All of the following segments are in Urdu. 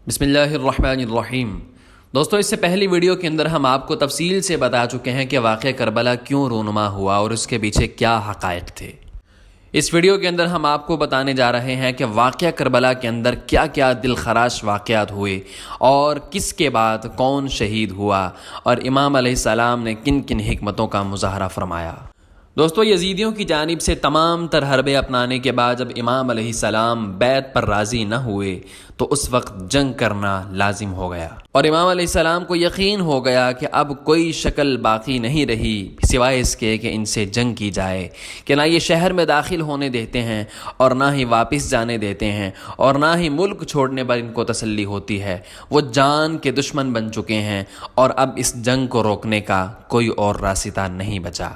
بسم اللہ الرحمن الرحیم۔ دوستو، اس سے پہلی ویڈیو کے اندر ہم آپ کو تفصیل سے بتا چکے ہیں کہ واقعہ کربلا کیوں رونما ہوا اور اس کے پیچھے کیا حقائق تھے۔ اس ویڈیو کے اندر ہم آپ کو بتانے جا رہے ہیں کہ واقعہ کربلا کے اندر کیا کیا دل خراش واقعات ہوئے اور کس کے بعد کون شہید ہوا اور امام علیہ السلام نے کن کن حکمتوں کا مظاہرہ فرمایا۔ دوستو، یزیدیوں کی جانب سے تمام تر حربے اپنانے کے بعد جب امام علیہ السلام بیعت پر راضی نہ ہوئے تو اس وقت جنگ کرنا لازم ہو گیا، اور امام علیہ السلام کو یقین ہو گیا کہ اب کوئی شکل باقی نہیں رہی سوائے اس کے کہ ان سے جنگ کی جائے، کہ نہ یہ شہر میں داخل ہونے دیتے ہیں اور نہ ہی واپس جانے دیتے ہیں اور نہ ہی ملک چھوڑنے پر ان کو تسلی ہوتی ہے۔ وہ جان کے دشمن بن چکے ہیں اور اب اس جنگ کو روکنے کا کوئی اور راستہ نہیں بچا۔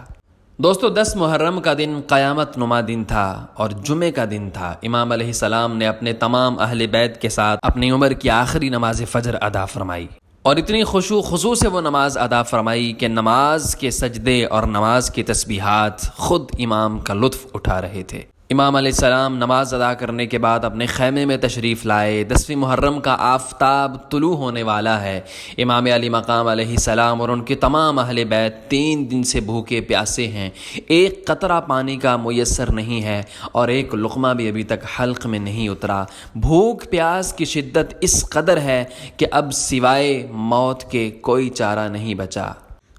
دوستو، 10 محرم کا دن قیامت نما دن تھا اور جمعے کا دن تھا۔ امام علیہ السلام نے اپنے تمام اہل بیت کے ساتھ اپنی عمر کی آخری نماز فجر ادا فرمائی، اور اتنی خشوع خضوع سے وہ نماز ادا فرمائی کہ نماز کے سجدے اور نماز کی تسبیحات خود امام کا لطف اٹھا رہے تھے۔ امام علیہ السلام نماز ادا کرنے کے بعد اپنے خیمے میں تشریف لائے۔ 10ویں محرم کا آفتاب طلوع ہونے والا ہے۔ امام علی مقام علیہ السلام اور ان کے تمام اہل بیت 3 دن سے بھوکے پیاسے ہیں، ایک قطرہ پانی کا میسر نہیں ہے اور ایک لقمہ بھی ابھی تک حلق میں نہیں اترا۔ بھوک پیاس کی شدت اس قدر ہے کہ اب سوائے موت کے کوئی چارہ نہیں بچا۔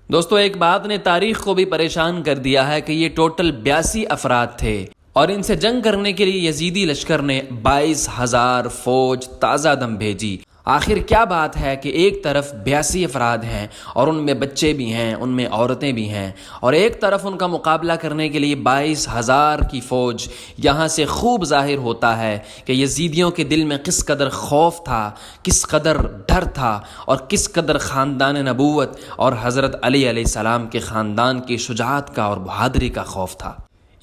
دوستو، ایک بات نے تاریخ کو بھی پریشان کر دیا ہے کہ یہ ٹوٹل 82 افراد تھے، اور ان سے جنگ کرنے کے لیے یزیدی لشکر نے 22,000 فوج تازہ دم بھیجی۔ آخر کیا بات ہے کہ ایک طرف 82 افراد ہیں اور ان میں بچے بھی ہیں، ان میں عورتیں بھی ہیں، اور ایک طرف ان کا مقابلہ کرنے کے لیے 22,000 کی فوج۔ یہاں سے خوب ظاہر ہوتا ہے کہ یزیدیوں کے دل میں کس قدر خوف تھا، کس قدر ڈر تھا، اور کس قدر خاندان نبوت اور حضرت علی علیہ السلام کے خاندان کی شجاعت کا اور بہادری کا خوف تھا۔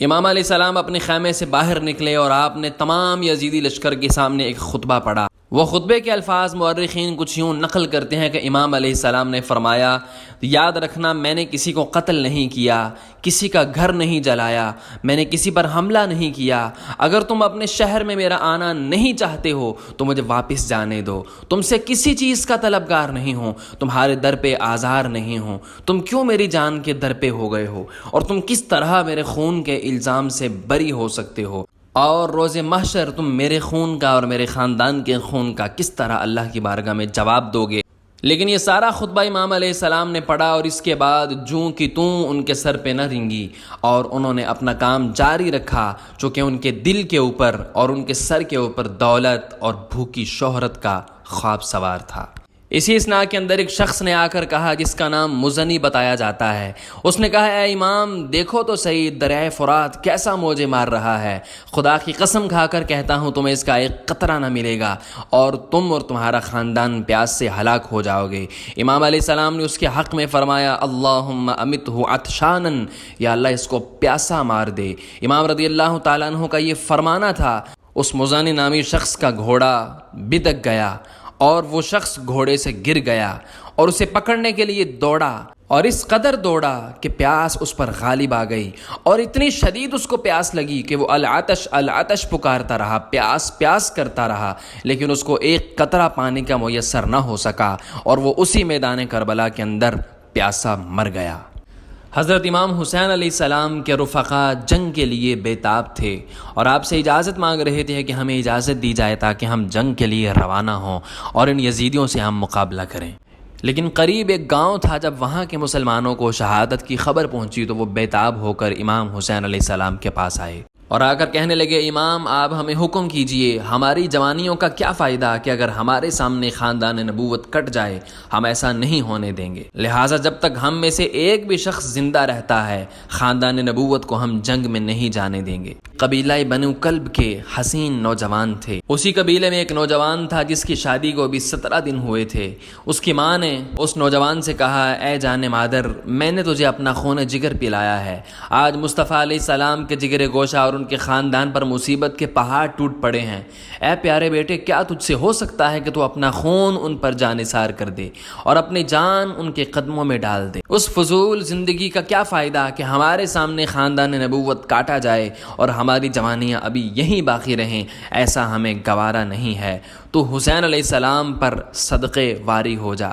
امام علیہ السلام اپنے خیمے سے باہر نکلے اور آپ نے تمام یزیدی لشکر کے سامنے ایک خطبہ پڑھا۔ وہ خطبے کے الفاظ مورخین کچھ یوں نقل کرتے ہیں کہ امام علیہ السلام نے فرمایا، یاد رکھنا، میں نے کسی کو قتل نہیں کیا، کسی کا گھر نہیں جلایا، میں نے کسی پر حملہ نہیں کیا۔ اگر تم اپنے شہر میں میرا آنا نہیں چاہتے ہو تو مجھے واپس جانے دو۔ تم سے کسی چیز کا طلبگار نہیں ہوں، تمہارے در پہ آزار نہیں ہوں۔ تم کیوں میری جان کے در پہ ہو گئے ہو، اور تم کس طرح میرے خون کے الزام سے بری ہو سکتے ہو، اور روز محشر تم میرے خون کا اور میرے خاندان کے خون کا کس طرح اللہ کی بارگاہ میں جواب دو گے۔ لیکن یہ سارا خطبہ امام علیہ السلام نے پڑھا اور اس کے بعد جوں کی توں ان کے سر پہ نہ رنگی، اور انہوں نے اپنا کام جاری رکھا، چونکہ ان کے دل کے اوپر اور ان کے سر کے اوپر دولت اور بھوکی شہرت کا خواب سوار تھا۔ اسی اثناء کے اندر ایک شخص نے آ کر کہا، جس کا نام مزنی بتایا جاتا ہے، اس نے کہا، اے امام، دیکھو تو صحیح دریائے فرات کیسا موجے مار رہا ہے۔ خدا کی قسم کھا کر کہتا ہوں تمہیں اس کا ایک قطرہ نہ ملے گا، اور تم اور تمہارا خاندان پیاس سے ہلاک ہو جاؤ گے۔ امام علیہ السلام نے اس کے حق میں فرمایا، اللہم امتہ عطشانا، یا اللہ اس کو پیاسا مار دے۔ امام رضی اللہ تعالیٰ عنہ کا یہ فرمانا تھا۔ اس مزنی نامی شخص کا گھوڑا بدک گیا اور وہ شخص گھوڑے سے گر گیا اور اسے پکڑنے کے لیے دوڑا، اور اس قدر دوڑا کہ پیاس اس پر غالب آ گئی، اور اتنی شدید اس کو پیاس لگی کہ وہ العطش العطش پکارتا رہا، پیاس پیاس کرتا رہا، لیکن اس کو ایک قطرہ پانی کا میسر نہ ہو سکا، اور وہ اسی میدان کربلا کے اندر پیاسا مر گیا۔ حضرت امام حسین علیہ السلام کے رفقا جنگ کے لیے بیتاب تھے اور آپ سے اجازت مانگ رہے تھے کہ ہمیں اجازت دی جائے تاکہ ہم جنگ کے لیے روانہ ہوں اور ان یزیدیوں سے ہم مقابلہ کریں۔ لیکن قریب ایک گاؤں تھا، جب وہاں کے مسلمانوں کو شہادت کی خبر پہنچی تو وہ بیتاب ہو کر امام حسین علیہ السلام کے پاس آئے اور آ کر کہنے لگے، امام، آپ ہمیں حکم کیجئے، ہماری جوانیوں کا کیا فائدہ کہ اگر ہمارے سامنے خاندان نبوت کٹ جائے، ہم ایسا نہیں ہونے دیں گے، لہٰذا جب تک ہم میں سے ایک بھی شخص زندہ رہتا ہے، خاندان نبوت کو ہم جنگ میں نہیں جانے دیں گے۔ قبیلہ بنو کلب کے حسین نوجوان تھے۔ اسی قبیلے میں ایک نوجوان تھا جس کی شادی کو ابھی 17 دن ہوئے تھے۔ اس کی ماں نے اس نوجوان سے کہا، اے جان مادر، میں نے تجھے اپنا خون جگر پلایا ہے، آج مصطفیٰ علیہ السلام کے جگر گوشہ اور ان کے خاندان پر مصیبت کے پہاڑ ٹوٹ پڑے ہیں۔ اے پیارے بیٹے، کیا تجھ سے ہو سکتا ہے کہ تو اپنا خون ان پر جانثار کر دے اور اپنی جان ان کے قدموں میں ڈال دے؟ اس فضول زندگی کا کیا فائدہ کہ ہمارے سامنے خاندان نبوت کاٹا جائے اور ہماری جوانیاں ابھی یہیں باقی رہیں، ایسا ہمیں گوارا نہیں ہے، تو حسین علیہ السلام پر صدقے واری ہو جا۔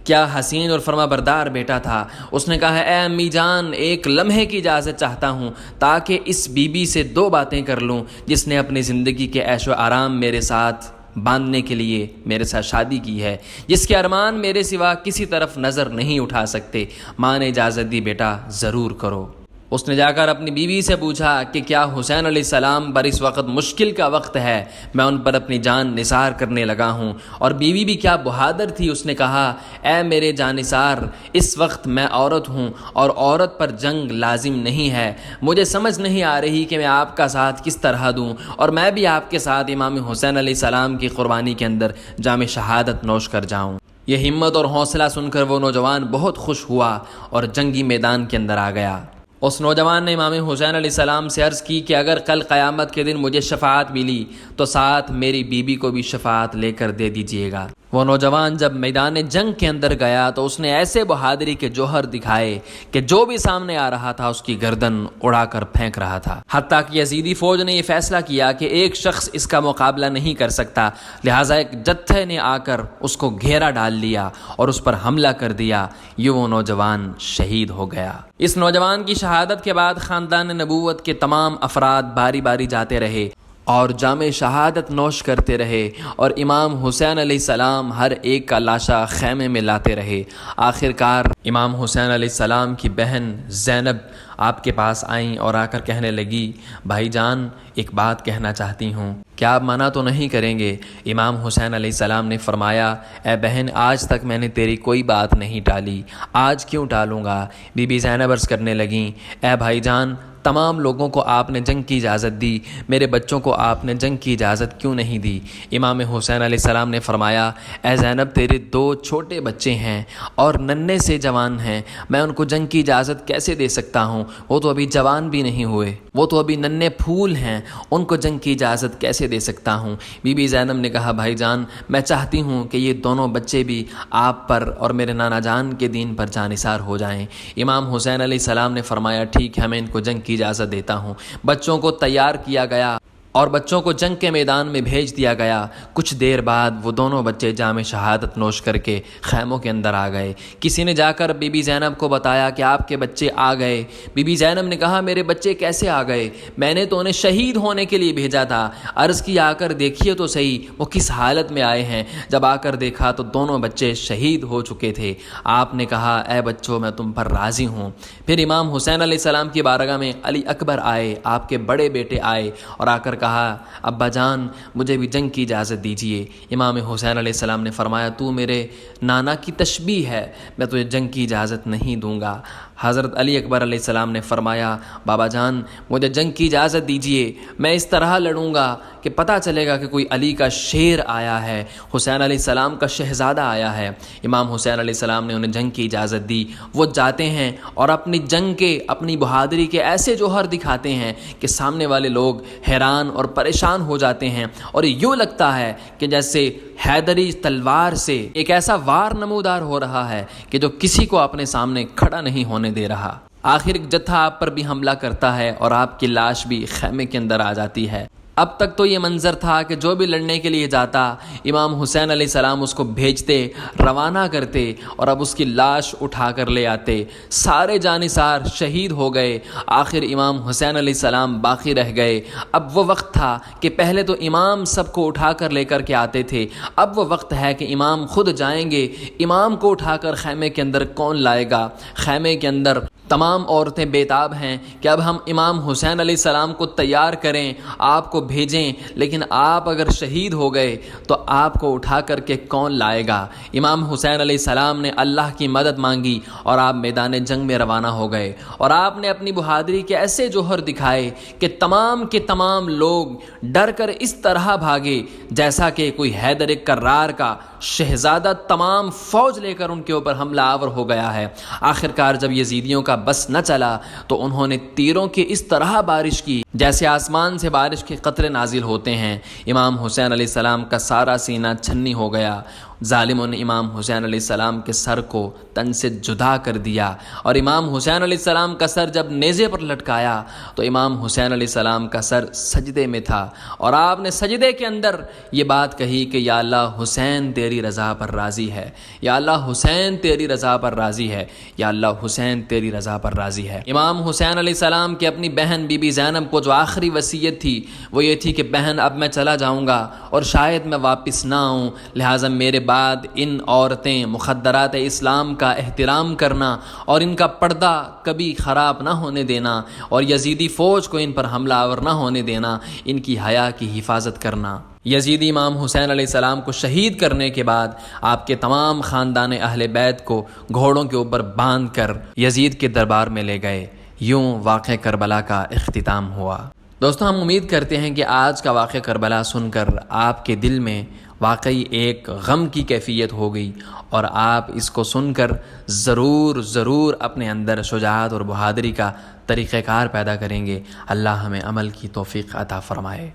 کیا حسین اور فرما بردار بیٹا تھا، اس نے کہا اے امی جان، ایک لمحے کی اجازت چاہتا ہوں تاکہ اس بی بی سے 2 باتیں کر لوں جس نے اپنی زندگی کے عیش و آرام میرے ساتھ باندھنے کے لیے میرے ساتھ شادی کی ہے، جس کے ارمان میرے سوا کسی طرف نظر نہیں اٹھا سکتے۔ ماں نے اجازت دی، بیٹا ضرور کرو۔ اس نے جا کر اپنی بیوی سے پوچھا کہ کیا حسین علیہ السلام پر اس وقت مشکل کا وقت ہے، میں ان پر اپنی جان نثار کرنے لگا ہوں۔ اور بیوی بھی کیا بہادر تھی، اس نے کہا اے میرے جان نثار، اس وقت میں عورت ہوں اور عورت پر جنگ لازم نہیں ہے، مجھے سمجھ نہیں آ رہی کہ میں آپ کا ساتھ کس طرح دوں، اور میں بھی آپ کے ساتھ امام حسین علیہ السلام کی قربانی کے اندر جام شہادت نوش کر جاؤں۔ یہ ہمت اور حوصلہ سن کر وہ نوجوان بہت خوش ہوا اور جنگی میدان کے اندر آ گیا۔ اس نوجوان نے امام حسین علیہ السلام سے عرض کی کہ اگر کل قیامت کے دن مجھے شفاعت ملی تو ساتھ میری بیوی کو بھی شفاعت لے کر دے دیجیے گا۔ وہ نوجوان جب میدان جنگ کے اندر گیا تو اس نے ایسے بہادری کے جوہر دکھائے کہ جو بھی سامنے آ رہا تھا اس کی گردن اڑا کر پھینک رہا تھا، حتیٰ کہ یزیدی فوج نے یہ فیصلہ کیا کہ ایک شخص اس کا مقابلہ نہیں کر سکتا، لہٰذا ایک جتھے نے آ کر اس کو گھیرا ڈال لیا اور اس پر حملہ کر دیا۔ یہ وہ نوجوان شہید ہو گیا۔ اس نوجوان کی شہادت کے بعد خاندان نبوت کے تمام افراد باری باری جاتے رہے اور جام شہادت نوش کرتے رہے، اور امام حسین علیہ السلام ہر ایک کا لاشا خیمے میں لاتے رہے۔ آخر کار امام حسین علیہ السلام کی بہن زینب آپ کے پاس آئیں اور آ کر کہنے لگی بھائی جان، ایک بات کہنا چاہتی ہوں، کیا آپ منع تو نہیں کریں گے؟ امام حسین علیہ السلام نے فرمایا اے بہن، آج تک میں نے تیری کوئی بات نہیں ٹالی، آج کیوں ٹالوں گا؟ بی بی زینب عرض کرنے لگیں اے بھائی جان، تمام لوگوں کو آپ نے جنگ کی اجازت دی، میرے بچوں کو آپ نے جنگ کی اجازت کیوں نہیں دی؟ امام حسین علیہ السلام نے فرمایا اے زینب، تیرے 2 چھوٹے بچے ہیں اور ننھے سے جوان ہیں، میں ان کو جنگ کی اجازت کیسے دے سکتا ہوں؟ وہ تو ابھی جوان بھی نہیں ہوئے، وہ تو ابھی ننھے پھول ہیں، ان کو جنگ کی اجازت کیسے دے سکتا ہوں؟ بی بی زینب نے کہا بھائی جان، میں چاہتی ہوں کہ یہ دونوں بچے بھی آپ پر اور میرے نانا جان کے دین پر جانثار ہو جائیں۔ امام حسین علیہ السلام نے فرمایا ٹھیک ہے، میں ان کو جنگ کی اجازت دیتا ہوں۔ بچوں کو تیار کیا گیا اور بچوں کو جنگ کے میدان میں بھیج دیا گیا۔ کچھ دیر بعد وہ دونوں بچے جام شہادت نوش کر کے خیموں کے اندر آ گئے۔ کسی نے جا کر بی بی زینب کو بتایا کہ آپ کے بچے آ گئے۔ بی بی زینب نے کہا میرے بچے کیسے آ گئے؟ میں نے تو انہیں شہید ہونے کے لیے بھیجا تھا۔ عرض کی آ کر دیکھیے تو صحیح وہ کس حالت میں آئے ہیں۔ جب آ کر دیکھا تو دونوں بچے شہید ہو چکے تھے۔ آپ نے کہا اے بچوں، میں تم پر راضی ہوں۔ پھر امام حسین علیہ السلام کی بارگاہ میں علی اکبر آئے، آپ کے بڑے بیٹے آئے اور آ کر کہا ابا جان، مجھے بھی جنگ کی اجازت دیجیے۔ امام حسین علیہ السلام نے فرمایا تو میرے نانا کی تشبیہ ہے، میں تجھے جنگ کی اجازت نہیں دوں گا۔ حضرت علی اکبر علیہ السلام نے فرمایا بابا جان، مجھے جنگ کی اجازت دیجیے، میں اس طرح لڑوں گا کہ پتہ چلے گا کہ کوئی علی کا شیر آیا ہے، حسین علیہ السلام کا شہزادہ آیا ہے۔ امام حسین علیہ السلام نے انہیں جنگ کی اجازت دی۔ وہ جاتے ہیں اور اپنی جنگ کے، اپنی بہادری کے ایسے جوہر دکھاتے ہیں کہ سامنے والے لوگ حیران اور پریشان ہو جاتے ہیں، اور یوں لگتا ہے کہ جیسے حیدری تلوار سے ایک ایسا وار نمودار ہو رہا ہے کہ جو کسی کو اپنے سامنے کھڑا نہیں ہونے دے رہا۔ آخر ایک جتھا آپ پر بھی حملہ کرتا ہے اور آپ کی لاش بھی خیمے کے اندر آ جاتی ہے۔ اب تک تو یہ منظر تھا کہ جو بھی لڑنے کے لیے جاتا، امام حسین علیہ السلام اس کو بھیجتے، روانہ کرتے اور اب اس کی لاش اٹھا کر لے آتے۔ سارے جانثار شہید ہو گئے، آخر امام حسین علیہ السلام باقی رہ گئے۔ اب وہ وقت تھا کہ پہلے تو امام سب کو اٹھا کر لے کر کے آتے تھے، اب وہ وقت ہے کہ امام خود جائیں گے۔ امام کو اٹھا کر خیمے کے اندر کون لائے گا؟ خیمے کے اندر تمام عورتیں بیتاب ہیں کہ اب ہم امام حسین علیہ السلام کو تیار کریں، آپ کو بھیجیں، لیکن آپ اگر شہید ہو گئے تو آپ کو اٹھا کر کے کون لائے گا؟ امام حسین علیہ السلام نے اللہ کی مدد مانگی اور آپ میدان جنگ میں روانہ ہو گئے، اور آپ نے اپنی بہادری کے ایسے جوہر دکھائے کہ تمام کے تمام لوگ ڈر کر اس طرح بھاگے جیسا کہ کوئی حیدر کرار کا شہزادہ تمام فوج لے کر ان کے اوپر حملہ آور ہو گیا ہے۔ آخرکار جب یزیدیوں کا بس نہ چلا تو انہوں نے تیروں کی اس طرح بارش کی جیسے آسمان سے بارش کے قطرے نازل ہوتے ہیں۔ امام حسین علیہ السلام کا سارا سینہ چھنی ہو گیا، ظالموں نے امام حسین علیہ السلام کے سر کو تن سے جدا کر دیا، اور امام حسین علیہ السلام کا سر جب نیزے پر لٹکایا تو امام حسین علیہ السلام کا سر سجدے میں تھا، اور آپ نے سجدے کے اندر یہ بات کہی کہ یا اللہ حسین تیری رضا پر راضی ہے، یا اللہ حسین تیری رضا پر راضی ہے، یا اللہ حسین تیری رضا پر راضی ہے۔ امام حسین علیہ السلام کی اپنی بہن بی بی زینب کو جو آخری وصیت تھی وہ یہ تھی کہ بہن اب میں چلا جاؤں گا اور شاید میں واپس نہ آؤں، لہٰذا میرے بعد ان عورتیں مخدرات اسلام کا احترام کرنا اور ان کا پردہ کبھی خراب نہ ہونے دینا، اور یزیدی فوج کو ان پر حملہ آور نہ ہونے دینا، ان کی حیا کی حفاظت کرنا۔ یزیدی امام حسین علیہ السلام کو شہید کرنے کے بعد آپ کے تمام خاندان اہل بیت کو گھوڑوں کے اوپر باندھ کر یزید کے دربار میں لے گئے۔ یوں واقعہ کربلا کا اختتام ہوا۔ دوستو، ہم امید کرتے ہیں کہ آج کا واقعہ کربلا سن کر آپ کے دل میں واقعی ایک غم کی کیفیت ہو گئی، اور آپ اس کو سن کر ضرور اپنے اندر شجاعت اور بہادری کا طریقہ کار پیدا کریں گے۔ اللہ ہمیں عمل کی توفیق عطا فرمائے۔